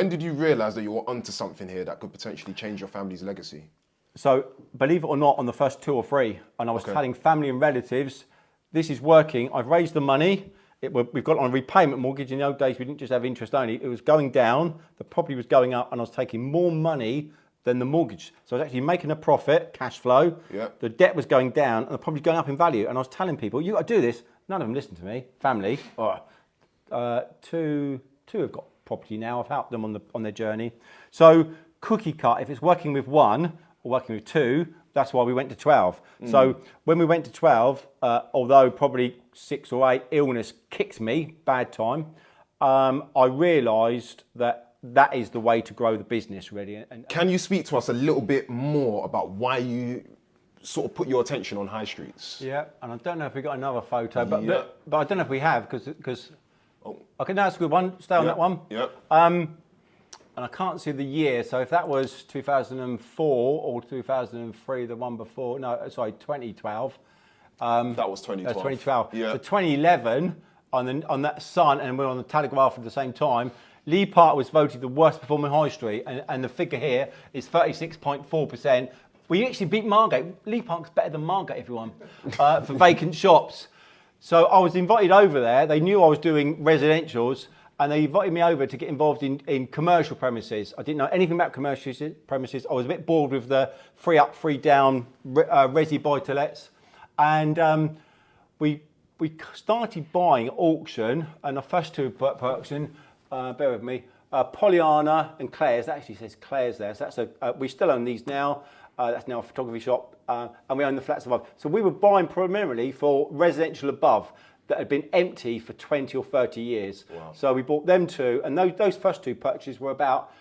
when did you realise that you were onto something here that could potentially change your family's legacy? So, believe it or not, on the first 2 or 3, and I was telling family and relatives, this is working. I've raised the money. We've got on a repayment mortgage. In the old days, we didn't just have interest only. It was going down. The property was going up, and I was taking more money than the mortgage. So I was actually making a profit, cash flow. Yep. The debt was going down, and the property was going up in value. And I was telling people, you got to do this. None of them listened to me. Family. Two have got property now. I've helped them on their journey. So cookie cut. If it's working with 1 or working with 2, that's why we went to 12. So when we went to 12, although probably 6 or 8, illness kicks me, bad time, I realised that is the way to grow the business, really. And can you speak to us a little bit more about why you sort of put your attention on high streets? Yeah, and I don't know if we got another photo, but I don't know if we have, because okay, that's a good one. Stay on that one. Yep. And I can't see the year, so if that was 2004 or 2003, the one before, 2012. That was 2012. That's 2012. Yeah. So 2011, on that Sun, and we're on the Telegraph at the same time, Leigh Park was voted the worst performing high street, and the figure here is 36.4%. We actually beat Margate. Leigh Park's better than Margate, everyone, for vacant shops. So I was invited over there. They knew I was doing residentials, and they invited me over to get involved in commercial premises. I didn't know anything about commercial premises. I was a bit bored with the free up, free down resi buy-to-lets. And we started buying at auction, and the first 2 per auction, bear with me, Pollyanna and Claire's. That actually says Claire's there. So that's we still own these now. That's now a photography shop, and we own the flats above. So we were buying primarily for residential above that had been empty for 20 or 30 years. Wow. So we bought them 2, and those first 2 purchases were about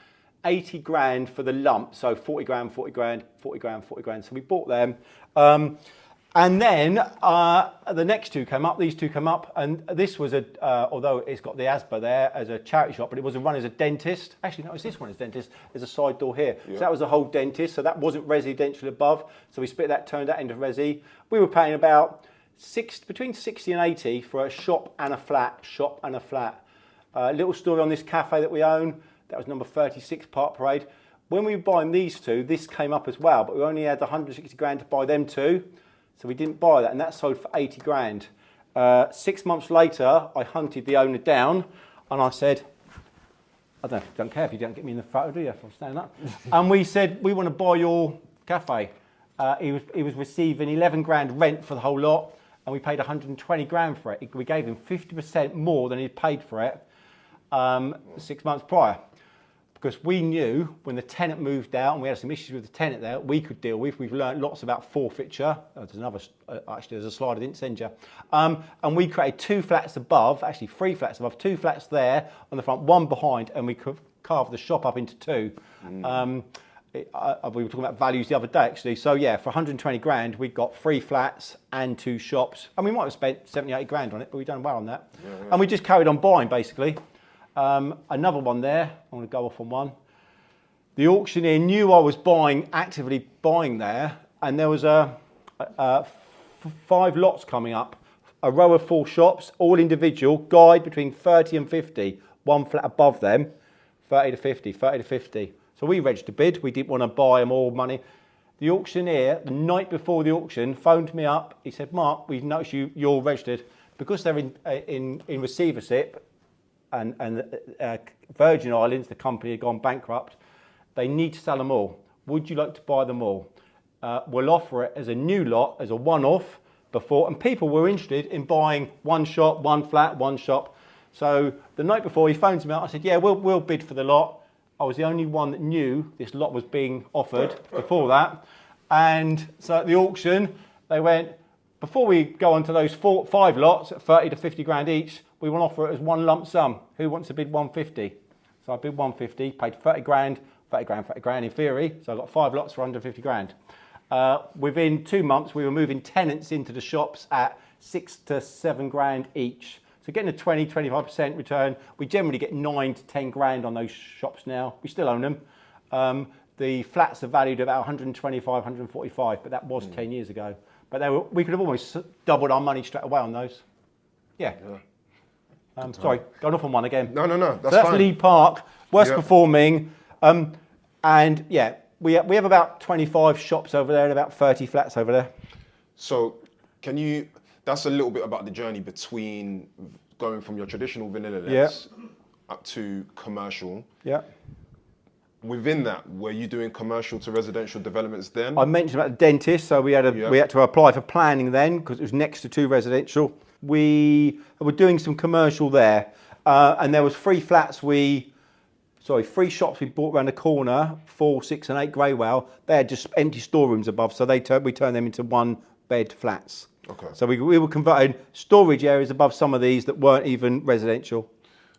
80 grand for the lump. So 40 grand, 40 grand, 40 grand, 40 grand. So we bought them. And then the next 2 came up, these 2 come up, and this was although it's got the ASBA there as a charity shop, but it was run as a dentist. Actually, no, it's this one as dentist. There's a side door here. Yeah. So that was the whole dentist, so that wasn't residential above. So we split that, turned that into resi. We were paying about between 60 and 80 for a shop and a flat, little story on this cafe that we own. That was number 36 Park Parade. When we were buying these 2, this came up as well, but we only had the 160 grand to buy them 2. So we didn't buy that, and that sold for 80 grand. 6 months later, I hunted the owner down, and I said, I don't care if you don't get me in the photo, do you, if I'm standing up? And we said, we want to buy your cafe. He was receiving 11 grand rent for the whole lot, and we paid 120 grand for it. We gave him 50% more than he'd paid for it 6 months prior. Because we knew when the tenant moved out, and we had some issues with the tenant there, we could deal with. We've learned lots about forfeiture. There's a slide I didn't send you. And we created 2 flats above, actually 3 flats above, 2 flats there on the front, 1 behind, and we could carve the shop up into 2. We were talking about values the other day, actually. So yeah, for 120 grand, we got 3 flats and 2 shops. And we might have spent 70, 80 grand on it, but we've done well on that. Yeah. And we just carried on buying, basically. Another one there, I'm going to go off on one. The auctioneer knew I was actively buying there, and there was 5 lots coming up, a row of 4 shops, all individual, guide between 30 and 50, 1 flat above them, 30 to 50, 30 to 50. So we registered a bid, we didn't want to buy them all money. The auctioneer, the night before the auction, phoned me up. He said, Mark, we've noticed you're registered. Because they're in receivership, and Virgin Islands, the company had gone bankrupt, they need to sell them all. Would you like to buy them all? We'll offer it as a new lot, as a one-off before, and people were interested in buying 1 shop, 1 flat, 1 shop. So the night before he phones me out, I said, yeah, we'll bid for the lot. I was the only one that knew this lot was being offered before that. And so at the auction, they went, before we go on to those 5 lots at 30 to 50 grand each, we will offer it as 1 lump sum. Who wants to bid 150? So I bid 150, paid 30 grand in theory. So I got 5 lots for under 50 grand. Within 2 months, we were moving tenants into the shops at 6 to 7 grand each. So getting a 20, 25% return. We generally get 9 to 10 grand on those shops now. We still own them. The flats are valued at about 125, 145, but that was 10 years ago. But we could have almost doubled our money straight away on those. Yeah. Sorry, going off on one again. No, that's So that's fine. Leigh Park, worst Yeah. performing. And yeah, we have about 25 shops over there and about 30 flats over there. So that's a little bit about the journey between going from your traditional vanilla lets up to commercial. Yeah. Within that, were you doing commercial to residential developments then? I mentioned about the dentist, so we had to apply for planning then because it was next to 2 residential. We were doing some commercial there, and there was 3 shops we bought around the corner, 4, 6 and 8 Greywell. They had just empty storerooms above, so we turned them into 1-bed flats. Okay. So we were converting storage areas above some of these that weren't even residential.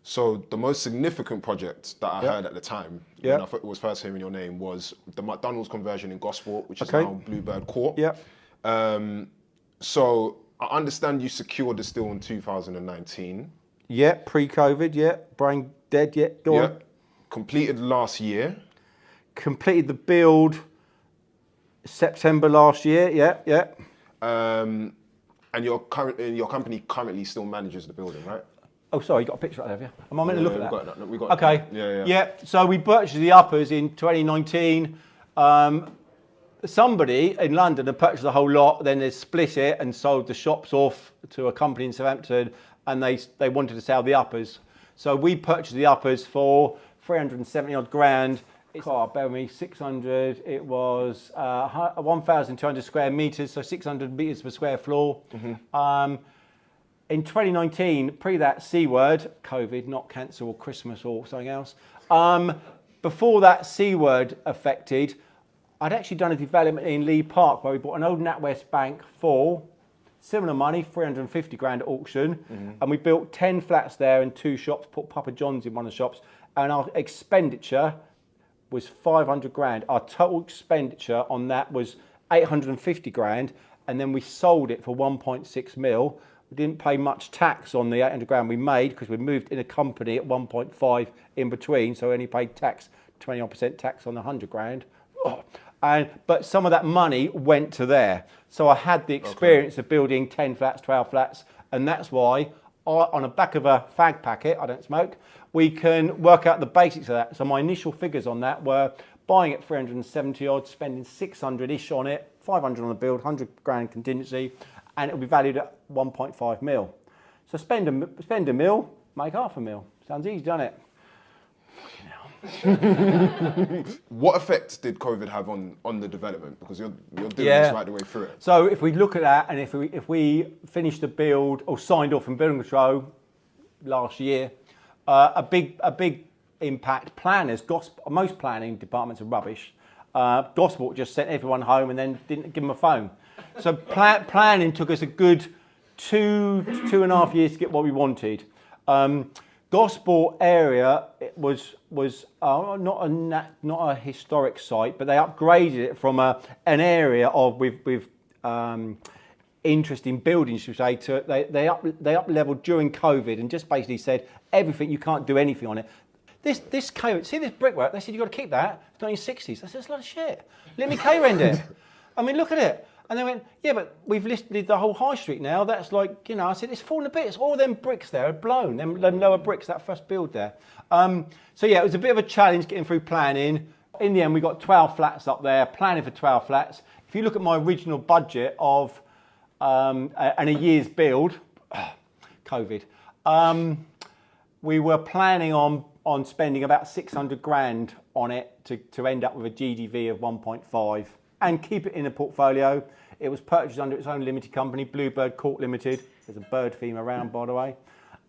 So the most significant project that I heard at the time, when I was first hearing your name, was the McDonald's conversion in Gosport, which is now Bluebird Court. Yeah. So I understand you secured this deal in 2019. Yeah, pre-COVID, yeah. Brain dead, yeah. Go on. Completed last year. Completed the build September last year, yeah. And your company currently still manages the building, right? Oh, sorry, you got a picture right there, have you? Am I meant to look at that? We got okay. Yeah. So we purchased the uppers in 2019. Somebody in London had purchased the whole lot, then they split it and sold the shops off to a company in Southampton, and they wanted to sell the uppers. So we purchased the uppers for 370 odd grand. Bear with me, 600. It was 1,200 square meters, so 600 meters per square floor. Mm-hmm. In 2019, pre that C word, COVID, not cancer or Christmas or something else. Before that C word affected, I'd actually done a development in Leigh Park where we bought an old NatWest bank for similar money, 350 grand at auction. Mm-hmm. And we built 10 flats there and 2 shops, put Papa John's in one of the shops. And our expenditure was 500 grand. Our total expenditure on that was 850 grand. And then we sold it for 1.6 mil. We didn't pay much tax on the 800 grand we made because we moved in a company at 1.5 in between. So we only paid tax, 21% tax on the 100 grand. But some of that money went to there. So I had the experience of building 10 flats, 12 flats. And that's why on the back of a fag packet, I don't smoke, we can work out the basics of that. So my initial figures on that were buying at 370 odd, spending 600-ish on it, 500 on the build, 100 grand contingency, and it'll be valued at 1.5 mil. So spend a mil, make half a mil. Sounds easy, doesn't it? What effect did COVID have on the development? Because you're doing this right the way through it. So if we look at that, and if we finished the build or signed off from building control last year, a big impact. Planners, most planning departments are rubbish. Gosport just sent everyone home and then didn't give them a phone. So planning took us a good 2.5 years to get what we wanted. Gosport area was not a historic site, but they upgraded it from an area with interesting buildings, should we say, to they up leveled during COVID and just basically said everything, you can't do anything on it. This K, see this brickwork? They said you've got to keep that. It's 1960s. I said it's a lot of shit. Let me K-rend it. I mean, look at it. And they went, yeah, but we've listed the whole high street now. That's like, I said, it's falling a bit. It's all them bricks there are blown, them lower bricks, that first build there. So yeah, it was a bit of a challenge getting through planning. In the end, we got 12 flats up there, planning for 12 flats. If you look at my original budget of and a year's build, COVID, we were planning on spending about 600 grand on it to end up with a GDV of 1.5 and keep it in a portfolio. It was purchased under its own limited company, Bluebird Court Limited. There's a bird theme around, by the way.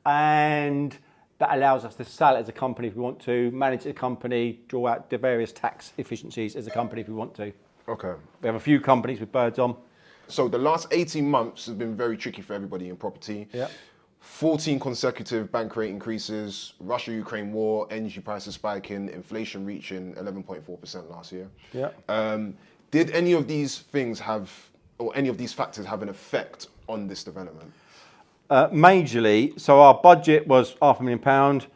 And that allows us to sell it as a company if we want to, manage a company, draw out the various tax efficiencies as a company if we want to. Okay. We have a few companies with birds on. So the last 18 months has been very tricky for everybody in property. Yeah. 14 consecutive bank rate increases, Russia-Ukraine war, energy prices spiking, inflation reaching 11.4% last year. Yeah. Did any of these things any of these factors have an effect on this development? Majorly. So our budget was £500,000.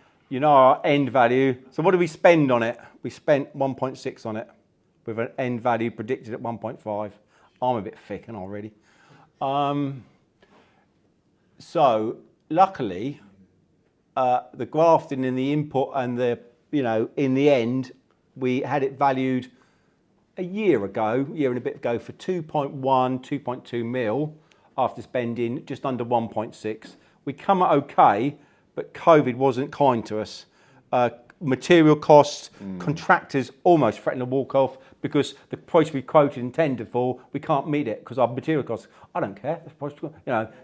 Our end value. So what did we spend on it? We spent 1.6 on it with an end value predicted at 1.5. I'm a bit thick, and already. So luckily, the grafting and the input and the, in the end, we had it valued a year and a bit ago for 2.1, 2.2 mil after spending just under 1.6. We come out okay, but COVID wasn't kind to us. Material costs, contractors almost threatened to walk off because the price we quoted and tendered for, we can't meet it because our material costs. I don't care.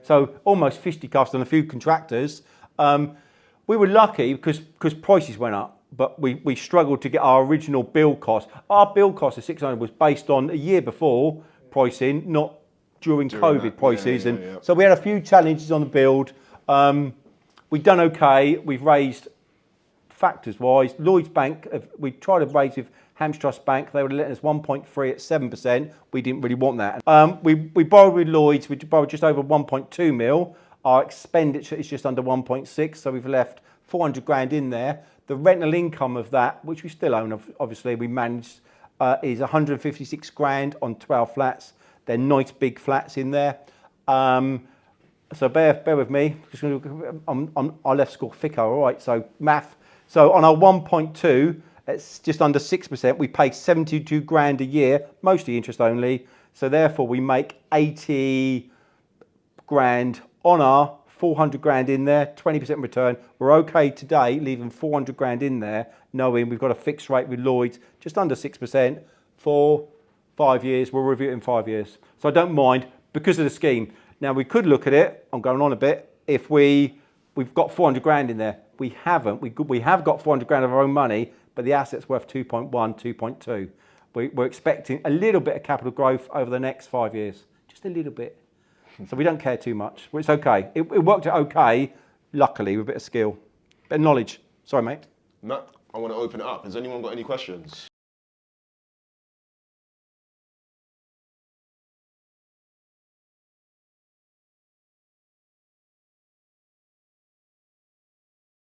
So almost fisticuffs on a few contractors. We were lucky because prices went up, but we struggled to get our original build cost. Our build cost of 600 was based on a year before pricing, not during COVID prices. So we had a few challenges on the build. We've done okay. We've raised, factors-wise, Lloyds Bank, we tried to raise with Hampshire Trust Bank. They would have let us 1.3 at 7%. We didn't really want that. We borrowed with Lloyds. We borrowed just over 1.2 mil. Our expenditure is just under 1.6, so we've left 400 grand in there. The rental income of that, which we still own, obviously, we managed, is 156 grand on 12 flats. They're nice big flats in there. So bear with me. I left school thicker, all right, so math. So on our 1.2, it's just under 6%. We pay 72 grand a year, mostly interest only. So therefore we make 80 grand on our 400 grand in there, 20% return. We're okay today, leaving 400 grand in there, knowing we've got a fixed rate with Lloyds, just under 6% for 5 years. We'll review it in 5 years. So I don't mind because of the scheme. Now we could look at it, I'm going on a bit, if we've got 400 grand in there. We haven't. We have got 400 grand of our own money, but the asset's worth 2.1, 2.2. We're expecting a little bit of capital growth over the next 5 years, just a little bit. So we don't care too much. It's okay. It worked out okay, luckily, with a bit of skill, bit of knowledge. Sorry, mate. No, I want to open it up. Has anyone got any questions?